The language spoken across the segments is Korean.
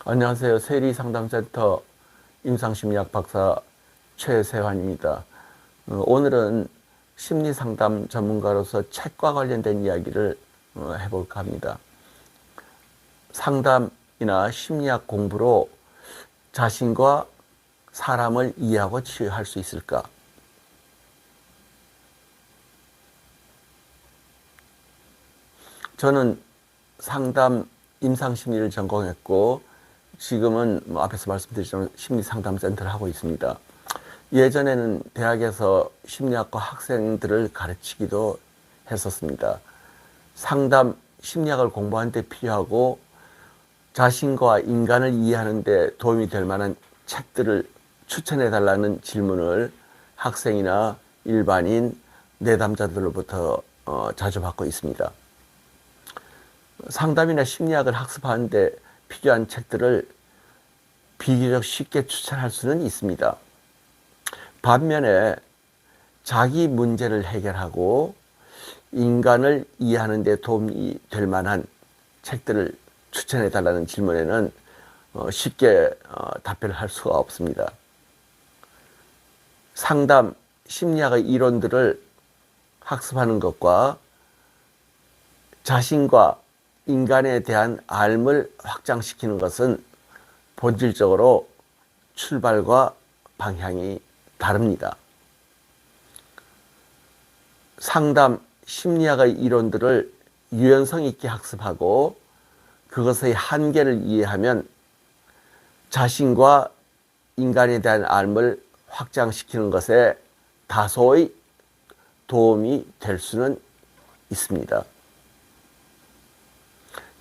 안녕하세요. 세리상담센터 임상심리학 박사 최세환입니다. 오늘은 심리상담 전문가로서 책과 관련된 이야기를 해볼까 합니다. 상담이나 심리학 공부로 자신과 사람을 이해하고 치유할 수 있을까? 저는 상담 임상심리를 전공했고 지금은 앞에서 말씀드렸지만 심리상담센터를 하고 있습니다. 예전에는 대학에서 심리학과 학생들을 가르치기도 했었습니다. 상담 심리학을 공부하는 데 필요하고 자신과 인간을 이해하는 데 도움이 될 만한 책들을 추천해 달라는 질문을 학생이나 일반인 내담자들로부터 자주 받고 있습니다. 상담이나 심리학을 학습하는데 필요한 책들을 비교적 쉽게 추천할 수는 있습니다. 반면에 자기 문제를 해결하고 인간을 이해하는 데 도움이 될 만한 책들을 추천해 달라는 질문에는 쉽게 답변을 할 수가 없습니다. 상담 심리학의 이론들을 학습하는 것과 자신과 인간에 대한 알을 확장시키는 것은 본질적으로 출발과 방향이 다릅니다. 상담 심리학의 이론들을 유연성 있게 학습하고 그것의 한계를 이해하면 자신과 인간에 대한 알을 확장시키는 것에 다소의 도움이 될 수는 있습니다.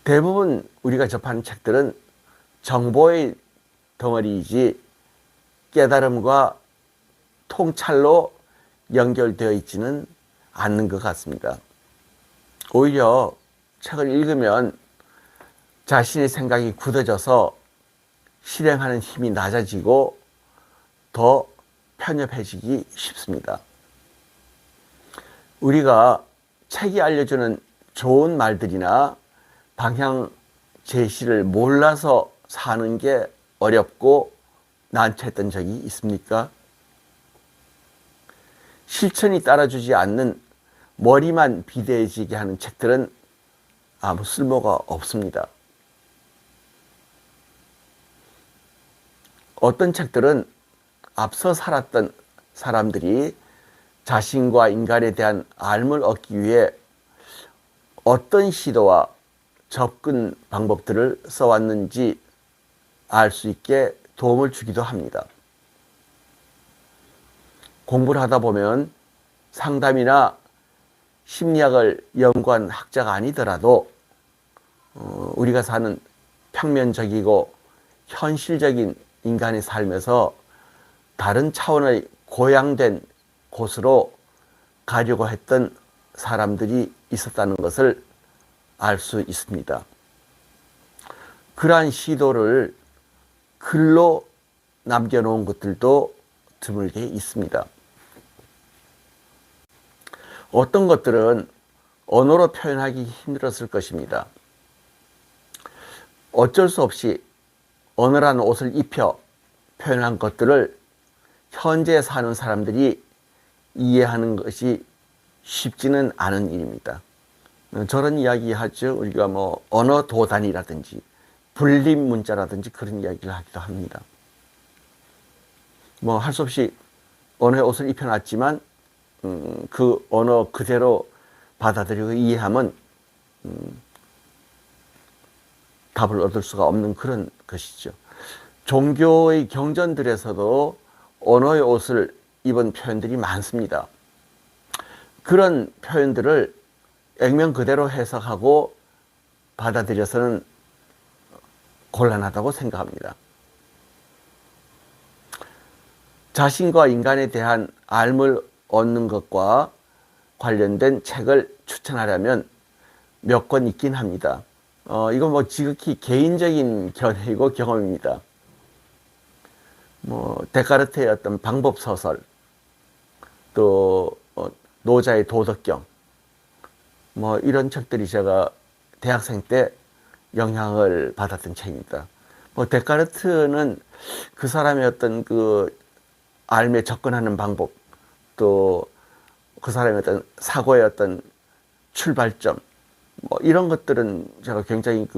대부분 우리가 접하는 책들은 정보의 덩어리이지 깨달음과 통찰로 연결되어 있지는 않는 것 같습니다. 오히려 책을 읽으면 자신의 생각이 굳어져서 실행하는 힘이 낮아지고 더 편협해지기 쉽습니다. 우리가 책이 알려주는 좋은 말들이나 방향 제시를 몰라서 사는 게 어렵고 난처했던 적이 있습니까? 실천이 따라주지 않는 머리만 비대해지게 하는 책들은 아무 쓸모가 없습니다. 어떤 책들은 앞서 살았던 사람들이 자신과 인간에 대한 알을 얻기 위해 어떤 시도와 접근 방법들을 써왔는지 알 수 있게 도움을 주기도 합니다. 공부를 하다 보면 상담이나 심리학을 연구한 학자가 아니더라도 우리가 사는 평면적이고 현실적인 인간의 삶에서 다른 차원의 고양된 곳으로 가려고 했던 사람들이 있었다는 것을 알 수 있습니다. 그러한 시도를 글로 남겨놓은 것들도 드물게 있습니다. 어떤 것들은 언어로 표현하기 힘들었을 것입니다. 어쩔 수 없이 어느한 옷을 입혀 표현한 것들을 현재 사는 사람들이 이해하는 것이 쉽지는 않은 일입니다. 저런 이야기 하죠. 우리가 언어 도단이라든지 불림 문자라든지 그런 이야기를 하기도 합니다. 할 수 없이 언어의 옷을 입혀놨지만 그 언어 그대로 받아들이고 이해하면 답을 얻을 수가 없는 그런 것이죠. 종교의 경전들에서도 언어의 옷을 입은 표현들이 많습니다. 그런 표현들을 액면 그대로 해석하고 받아들여서는 곤란하다고 생각합니다. 자신과 인간에 대한 알을 얻는 것과 관련된 책을 추천하려면 몇 권 있긴 합니다. 이건 지극히 개인적인 견해이고 경험입니다. 데카르트의 어떤 방법소설, 또 노자의 도덕경, 이런 책들이 제가 대학생 때 영향을 받았던 책입니다. 뭐 데카르트는 그 사람의 어떤 그 삶에 접근하는 방법, 또 그 사람의 어떤 사고의 어떤 출발점, 뭐 이런 것들은 제가 굉장히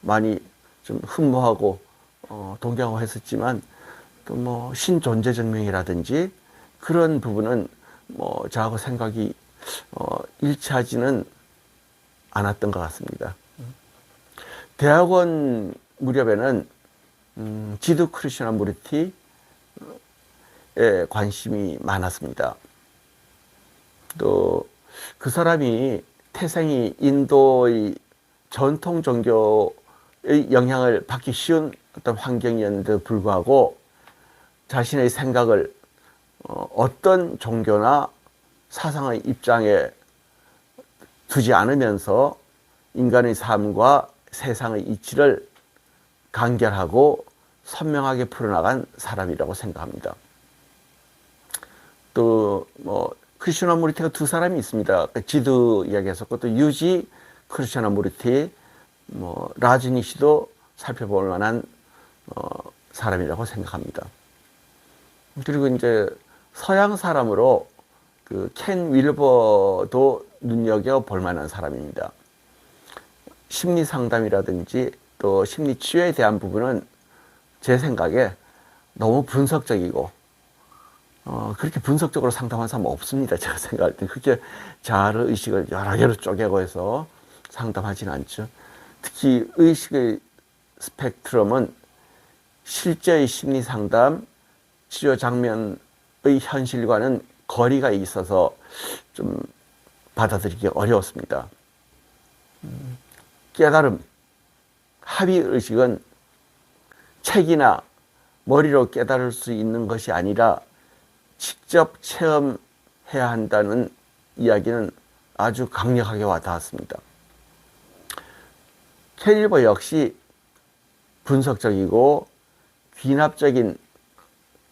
많이 좀 흠모하고 동경하고 했었지만, 또 뭐 신존재 증명이라든지 그런 부분은 뭐 저하고 생각이 일치하지는 않았던 것 같습니다. 대학원 무렵에는 지두 크리슈나무르티에 관심이 많았습니다. 또 그 사람이 태생이 인도의 전통 종교의 영향을 받기 쉬운 어떤 환경이었는데도 불구하고 자신의 생각을 어떤 종교나 사상의 입장에 두지 않으면서 인간의 삶과 세상의 이치를 간결하고 선명하게 풀어나간 사람이라고 생각합니다. 또 뭐 크리슈나무르티가 두 사람이 있습니다. 지두 이야기했었고, 또 유지 크리슈나무르티, 뭐 라즈니시도 살펴볼 만한 사람이라고 생각합니다. 그리고 이제 서양 사람으로 그 켄 윌버도 눈여겨볼 만한 사람입니다. 심리 상담이라든지 또 심리 치유에 대한 부분은 제 생각에 너무 분석적이고, 그렇게 분석적으로 상담하는 사람 없습니다. 제가 생각할 때 그렇게 자아의식을 여러 개로 쪼개고 해서 상담하지는 않죠. 특히 의식의 스펙트럼은 실제의 심리 상담, 치료 장면의 현실과는 거리가 있어서 좀 받아들이기 어려웠습니다. 깨달음, 합의의식은 책이나 머리로 깨달을 수 있는 것이 아니라 직접 체험해야 한다는 이야기는 아주 강력하게 와닿았습니다. 켄 윌버 역시 분석적이고 귀납적인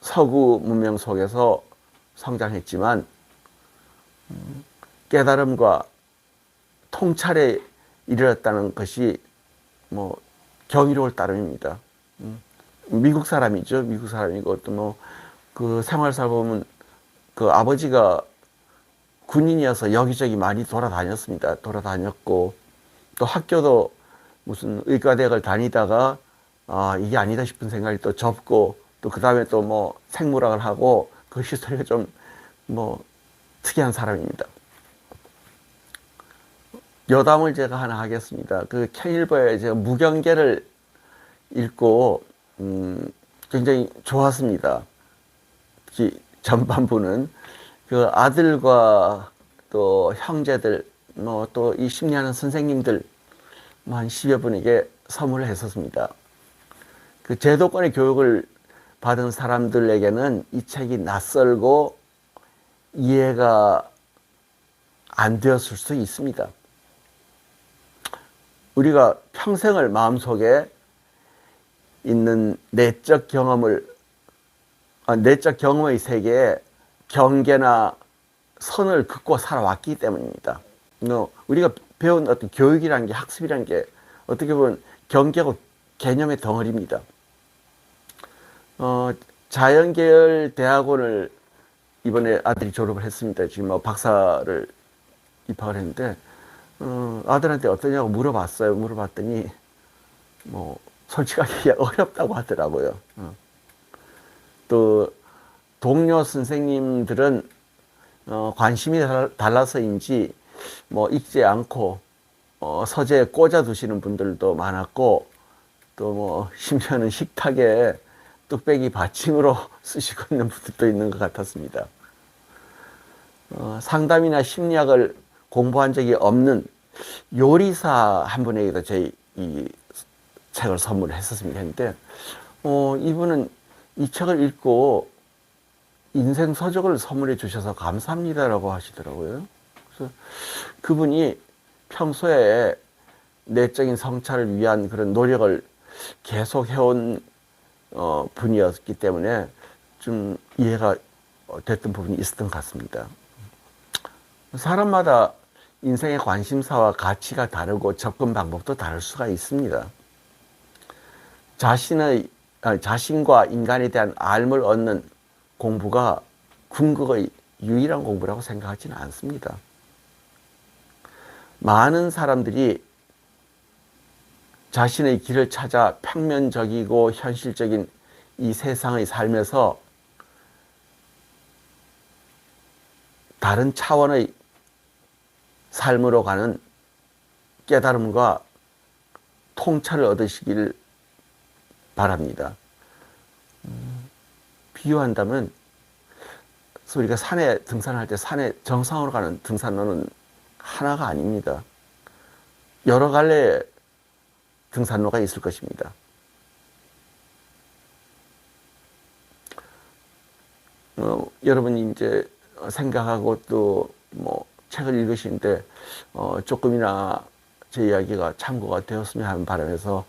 서구 문명 속에서 성장했지만 깨달음과 통찰에 이르렀다는 것이 뭐 경이로울 따름입니다. 미국 사람이죠. 미국 사람이고, 또 뭐 그 생활사 보면 그 아버지가 군인이어서 여기저기 많이 돌아다녔습니다. 돌아다녔고, 또 학교도 무슨 의과대학을 다니다가 이게 아니다 싶은 생각이 또 접고, 또 그 다음에 또 뭐 생물학을 하고, 그 히스토리가 좀 뭐 특이한 사람입니다. 여담을 제가 하나 하겠습니다. 그 켄 윌버의 제가 무경계를 읽고 굉장히 좋았습니다. 특히 전반부는 그 아들과 또 형제들, 뭐 또 이 심리하는 선생님들 한 10여 분에게 선물을 했었습니다. 그 제도권의 교육을 받은 사람들에게는 이 책이 낯설고 이해가 안 되었을 수 있습니다. 우리가 평생을 마음속에 있는 내적 경험의 세계에 경계나 선을 긋고 살아왔기 때문입니다. 우리가 배운 어떤 교육이라는 게, 학습이라는 게 어떻게 보면 경계고 개념의 덩어리입니다. 자연계열 대학원을 이번에 아들이 졸업을 했습니다. 지금 뭐 박사를 입학을 했는데, 아들한테 어떠냐고 물어봤어요. 물어봤더니 뭐 솔직하게 어렵다고 하더라고요. 또 동료 선생님들은 관심이 달라서인지 뭐 읽지 않고 서재에 꽂아 두시는 분들도 많았고, 또 뭐 심지어는 식탁에 뚝배기 받침으로 쓰시고 있는 분들도 있는 것 같았습니다. 상담이나 심리학을 공부한 적이 없는 요리사 한 분에게도 저희 이 책을 선물했었습니다. 했는데 이분은 이 책을 읽고 인생 서적을 선물해 주셔서 감사합니다라고 하시더라고요. 그래서 그분이 평소에 내적인 성찰을 위한 그런 노력을 계속 해온 분이었기 때문에 좀 이해가 됐던 부분이 있었던 것 같습니다. 사람마다 인생의 관심사와 가치가 다르고 접근 방법도 다를 수가 있습니다. 자신과 인간에 대한 알을 얻는 공부가 궁극의 유일한 공부라고 생각하지는 않습니다. 많은 사람들이 자신의 길을 찾아 평면적이고 현실적인 이 세상의 삶에서 다른 차원의 삶으로 가는 깨달음과 통찰을 얻으시길 바랍니다. 비유한다면 우리가 산에 등산할 때 산에 정상으로 가는 등산로는 하나가 아닙니다. 여러 갈래의 등산로가 있을 것입니다. 여러분이 이제 생각하고 또 뭐 책을 읽으시는데 조금이나 제 이야기가 참고가 되었으면 하는 바람에서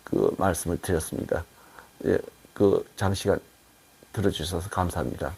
그 말씀을 드렸습니다. 예, 그 장시간 들어주셔서 감사합니다.